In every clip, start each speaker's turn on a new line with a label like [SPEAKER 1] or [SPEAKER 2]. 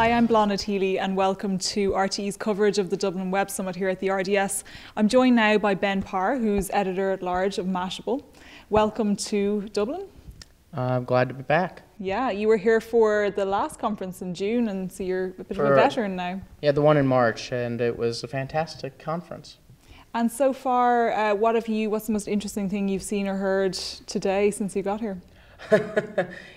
[SPEAKER 1] Hi, I'm Blana Teely and welcome to RTÉ's coverage of the Dublin Web Summit here at the RDS. I'm joined now by Ben Parr, who's editor-at-large of Mashable. Welcome to Dublin.
[SPEAKER 2] I'm glad to be back.
[SPEAKER 1] Yeah, you were here for the last conference in June, and so you're a bit of a veteran now.
[SPEAKER 2] Yeah, the one in March, and it was a fantastic conference.
[SPEAKER 1] And so far, what's the most interesting thing you've seen or heard today since you got here?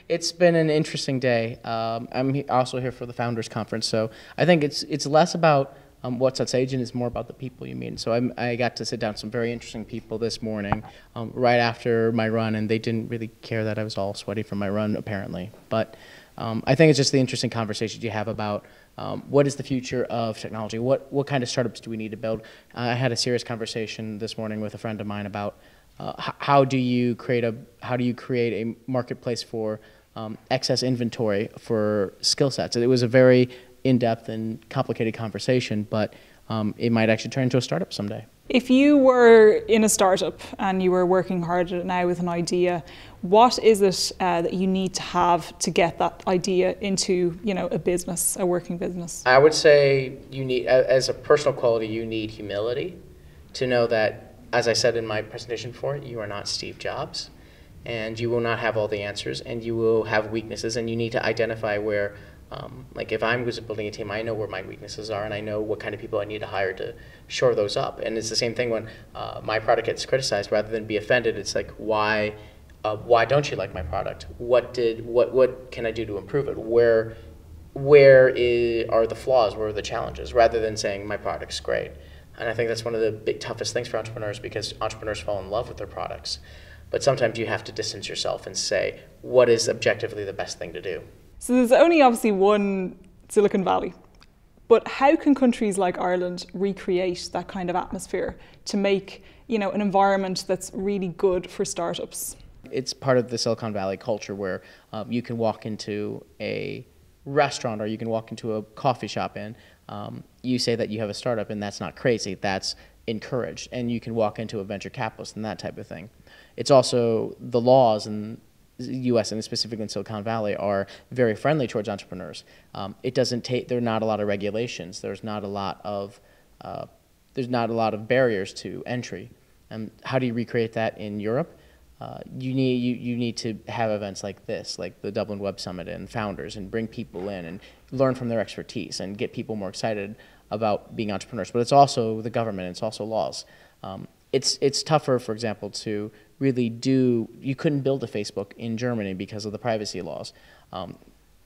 [SPEAKER 2] It's been an interesting day. I'm also here for the Founders Conference, so I think it's less about what's on stage and it's more about the people you meet. So I got to sit down with some very interesting people this morning right after my run, and they didn't really care that I was all sweaty from my run, apparently. But I think it's just the interesting conversations you have about what is the future of technology? What kind of startups do we need to build? I had a serious conversation this morning with a friend of mine about how do you create a marketplace for excess inventory for skill sets? It was a very in-depth and complicated conversation, but it might actually turn into a startup someday.
[SPEAKER 1] If you were in a startup and you were working hard at it now with an idea, what is it that you need to have to get that idea into, a business, a working business?
[SPEAKER 2] I would say you need, as a personal quality, you need humility to know that, as I said in my presentation before, you are not Steve Jobs, and you will not have all the answers, and you will have weaknesses, and you need to identify where, like if I'm building a team, I know where my weaknesses are, and I know what kind of people I need to hire to shore those up. And it's the same thing when my product gets criticized. Rather than be offended, it's like, why don't you like my product? What can I do to improve it? Where are the flaws? Where are the challenges? Rather than saying my product's great. And I think that's one of the toughest things for entrepreneurs, because entrepreneurs fall in love with their products. But sometimes you have to distance yourself and say, what is objectively the best thing to do?
[SPEAKER 1] So there's only obviously one Silicon Valley, but how can countries like Ireland recreate that kind of atmosphere to make, an environment that's really good for startups?
[SPEAKER 2] It's part of the Silicon Valley culture where you can walk into a restaurant or you can walk into a coffee shop and you say that you have a startup, and that's not crazy, that's encouraged. And you can walk into a venture capitalist and that type of thing. It's also the laws in the U.S. and specifically in Silicon Valley are very friendly towards entrepreneurs. There are not a lot of regulations. There's not a lot of barriers to entry. How do you recreate that in Europe? You need to have events like this, like the Dublin Web Summit and Founders, and bring people in and learn from their expertise and get people more excited about being entrepreneurs. But it's also the government, it's also laws. It's tougher, for example, to really you couldn't build a Facebook in Germany because of the privacy laws.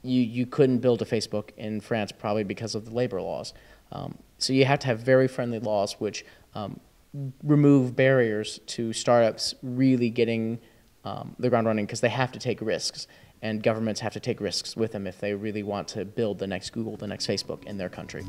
[SPEAKER 2] You couldn't build a Facebook in France probably because of the labor laws. So you have to have very friendly laws which remove barriers to startups really getting the ground running, because they have to take risks, and governments have to take risks with them if they really want to build the next Google, the next Facebook in their country.